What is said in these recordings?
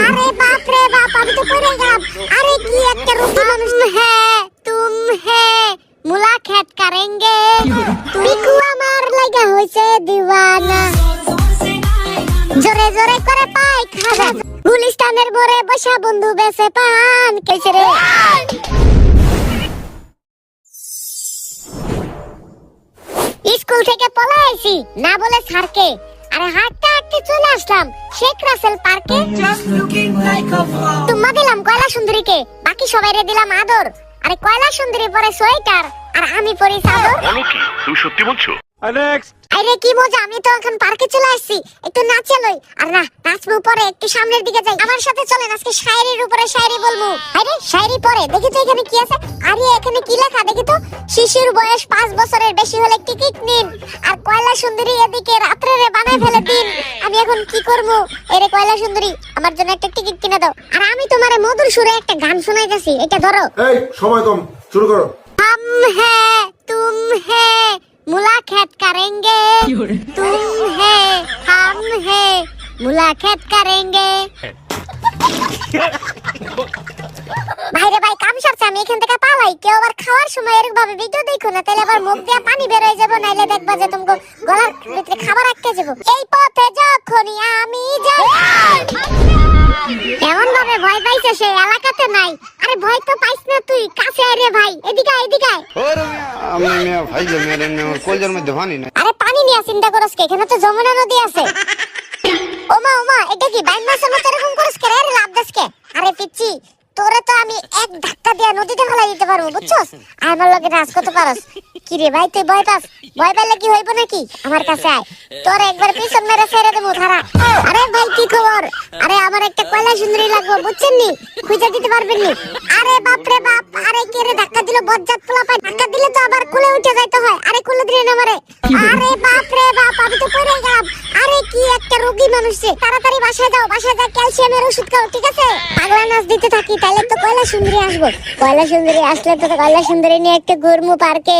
আরে বাপ রে বাপ, আমি তো পড়ে গেলাম। আরে কি একটা রুটি মানুষ। হ্যাঁ তুম হ্যাঁ মুলাকাত করেंगे, পিকু আমার লাগা হইছে দিওয়ানা, জোরে জোরে করে পাই খাজা, গুলিস্তানের মোড়ে বসা বন্ধু বেচে পান, কেসে রে। স্কুল থেকে পলাইছি না বলে স্যারকে, আরে হাঁটতে হাঁটতে চলে আসলাম শেখ রাসেল পার্কে। তোমা দিলাম কয়লা সুন্দরীকে, বাকি সবাইরে দিলাম আদর। আরে কয়লা সুন্দরী পরে সোয়েটার আর আমি পরি চাদর। বলো কি তুমি সত্যি বলছো? আরে কি মজা, আমি তো এখন পার্কে চলে আসছি, একটু নাচে লই। আর না নাচবো পরে, একটু সামনের দিকে যাই। আমার সাথে চলেন, আজকে শায়রির উপরে শায়রি বলবো। আরে শায়রি পরে দেখি তো এখানে কি আছে। আরে এখানে কি লেখা দেখি তো, শিশুর বয়স 5 বছরের বেশি হলে টিকিট নিন, আর কয়লা সুন্দরী এদিকে রাত্রে রে বানায় ফেলে দিন। আমি এখন কি করব? এরে কয়লা সুন্দরী আমার জন্য একটা টিকিট কিনে দাও। আর আমি তোমারে মধুর সুরে একটা গান শোনাইতেছি, এটা ধরো। এই সময় কম, শুরু করো। हम है तुम है मुलाकात करेंगे, तुम है हम है मुलाकात करेंगे। ভাইরে ভাই কাম সারছে, আমি এখান থেকে পালাই। কেউ আবার খাওয়ার সময় এরকম ভাবে ভিডিও দেখো না, তাহলে আবার মুখ দিয়ে পানি বের হয়ে যাবে, নাইলে দেখবা যে তোমাকে গলার ভিতরে খাবার আটকে যাবে। এই পথে যখনই আমি যাই, এমন ভাবে ভয় পাইছে সে এলাকাতে নাই। আরে ভয় তো পাইছ না তুই, কাছে আয় রে ভাই, এদিকে আয়, এদিকে আয়। আমি ভাই মেরে কলজার মধ্যে পানি না। আরে পানি নিয়ে চিন্তা করস কে, এখানে তো যমুনা নদী আছে। ওমা ওমা, এটা কি বাইন মাছের মতো এরকম করস কে? আরে লাভ দাস কে? আরে পিচ্চি তোরে তো আমি এক ধাক্কা দিয়া নদীতে ফেলাই দিতে পারবো, বুঝছস? আমার লগে নাচ কত পারস। কি রে ভাই তুই ভয় পাস? ভয় পাইলে কি হইব নাকি? আমার কাছে আয়, তোর একবার পিছন মেরে ছেড়ে দেবো ধারা। আরে ভাই কি খবর? আরে আমার একটা কয়লা সুন্দরী লাগবে, বুঝছেন নি? খুঁজে দিতে পারবেন নি? আরে বাপ রে বাপ, আরে কে রে ধাক্কা দিল? বজ্জাত পোলা পায়, ধাক্কা দিলে তো আবার কোলে উঠে যাইতে হয়। আরে কোলে দিলে না মারে। আরে বাপ রে বাপ, আমি তো পড়ে গেলাম। আরে কি একটা রোগী মানুষ রে, তাড়াতাড়ি বাসায় যাও, বাসায় যা ক্যালসিয়ামের ওষুধ খাও, ঠিক আছে? পাগলা নাচ দিতে থাকি, তাহলে তো কয়লা সুন্দরী আসবো। কয়লা সুন্দরী আসলে তো কয়লা সুন্দরী নিয়ে একটা ঘুরমু পার্কে।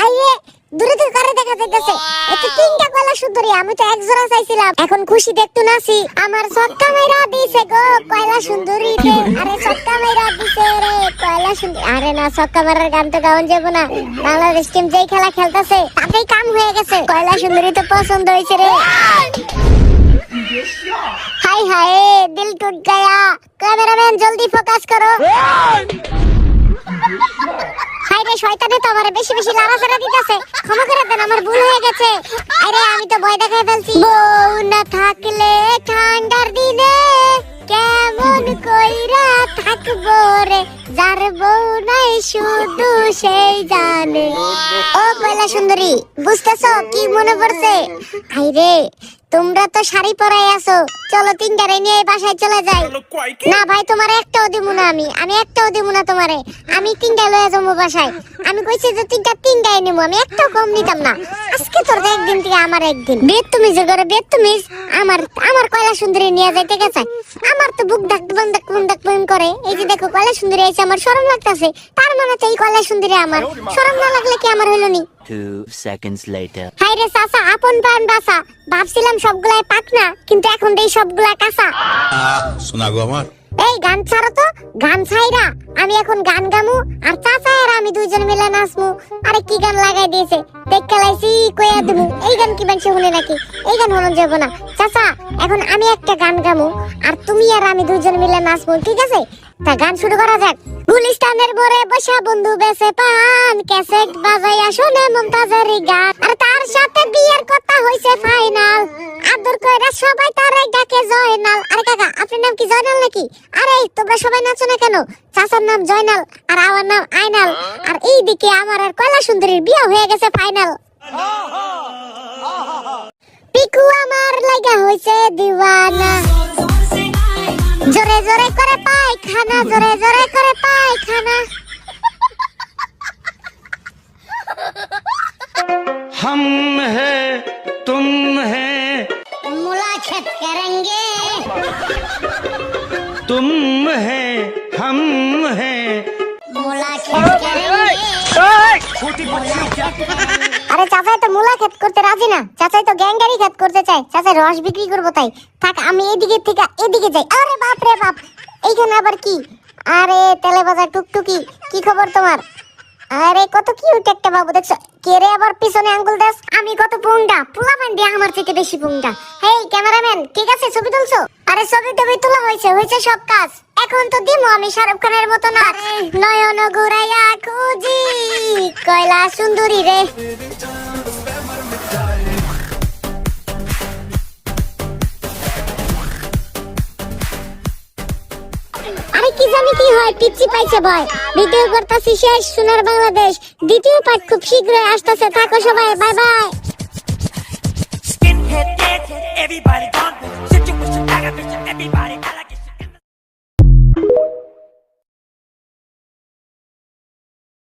আইয়ে দূরে থেকে কারে দেখা যাইতেছে? এত তিনটা কয়লা সুন্দরী, আমি তো এক জোড়া চাইছিলাম। এখন খুশি দেখতে নাসি, আমার ছক্কা মাইরা দিছে গো কয়লা সুন্দরী রে। আরে ছক্কা মাইরা দিছে রে কয়লা সুন্দরী। আরে না, ছক্কা মারার গান তো গাওন যাবো না, বাংলাদেশ টিম যেই খেলা খেলতেছে তাতেই কাম হয়ে গেছে। কয়লা সুন্দরী তো পছন্দ হয়েছে রে। হাই হাই দিল টুট গয়া, ক্যামেরাম্যান জলদি ফোকাস করো। হাই রে শয়তানে তো আমারে বেশি বেশি লাড়াচাড়া দিতেছে, ক্ষমা করে দেন, আমার ভুল হয়ে গেছে। আরে আমি তো ভয় দেখাই ফেলছি। বউ না থাকলে ঠান্ডার দিনে কেমন কইরা থাকবো রে, যার বউ নাই শুধু সেই জানে। ও কয়লা সুন্দরী বুঝতেছো কি মনে পড়ছে? আই রে তোমরা তো শাড়ি পরাই আছো, চলো তিনটারে নিয়ে বাসায় চলে যাই। না ভাই তোমার একটাও দিব না, আমি একটাও দিব না তোমারে, আমি তিনটা লয়ে যাবো বাসায়। আমি কইছি যে তিনটাই নিবো, আমি একটাও কম নিতাম না। আজকে তোর একদিন থেকে আমার একদিন। বেদ তুমি যে করে বেদ তুমি আমার কয়লা সুন্দরী নিয়ে যাইতে গেছে, আমার তো বুক ডাক করে। এই যে দেখো কয়লা সুন্দরী এসে আমার শরম লাগতেছে, তার মানে তো এই কয়লা সুন্দরী আমার। শরম না লাগলে কি আমার হইলো নি? 2 seconds later. হাই রে চাচা, আপন প্রাণ বাসা, ভাবছিলাম সবগুলাই পাকনা, কিন্তু এখন এই সবগুলা কাঁচা। শোনা গো আমার। এই গান ছাড়ো তো, গান ছাইরা আমি এখন গান গামু, আর চাচা আর আমি দুইজন মিলে নাচমু। আরে কি গান লাগাই দিয়েছে দেখতে লাইছি, কইয়া দেবো। এই গান কি মানুষ শুনে নাকি? এই গান হলো যাব না। চাচা এখন আমি একটা গান গামু, আর তুমি আর আমি দুইজন মিলে নাচবো, ঠিক আছে? তা গান শুরু করা যাক। গুলিস্তানের মোড়ে বসা বন্ধু বেচে পান, ক্যাসেট বাজাইয়া শুনে মুমতাজের গান, আর তার সাথে বিয়ের কথা হইছে ফাইনাল, আদর কইরা সবাই তারাই ডাকে জয়নাল। আরে কাকা আপনার নাম কি জয়নাল নাকি? আরে তোমরা সবাই নাচো না কেন? চাচার নাম জয়নাল আর আমার নাম আইনাল, আর এইদিকে আমার আর কয়লা সুন্দরীর বিয়ে হয়ে গেছে ফাইনাল। পিকু আমার লাগা হইছে দিওয়ানা, জোরে জোরে করে পায়খানা, জোরে জোরে করে পায়খানা। हम है तुम है मुलाकात करेंगे, तुम है हम है मुलाकात करेंगे। আরে চাচাই তো মূলা ক্ষেত করতে রাজি না, চাচাই তো গ্যাঙ্গারি ক্ষেত করতে চায়, চাচাই রস বিক্রি করবো তাই। থাক আমি এদিকে থেকে এদিকে যাই। আরে বাপ রে বাপ, এইখানে আবার কি? আরে তেলে ভাজা টুকটুকি, কি খবর তোমার? আরে কত কিউট একটা বাবু, দেখছো? কে রে আবার পিছনে আঙ্গুল দাস? আমি কত পুংটা, পোলাপান দিয়ে আমার থেকে বেশি পুংটা। হেই ক্যামেরাম্যান, ঠিক আছে ছবি তুলছো? আরে ছবি টবি তোলা হয়েছে, হয়েছে সব কাজ। এখন তো দিমো আমি শাহরুখ খানের মতো নাচ। নয়ন ঘুরাইয়া খুঁজি কয়লা সুন্দরী রে। আরে কি জানি কি হয়, পিচ্ছি পাইছে ভয়। ভিডিও করতেছি শেষ, সোনার বাংলাদেশ দ্বিতীয় পার্ট খুব শীঘ্রই আসতেছে। থাকো সবাই, bye bye. Skinhead, deadhead, everybody gone. Situation, I got bitch, everybody.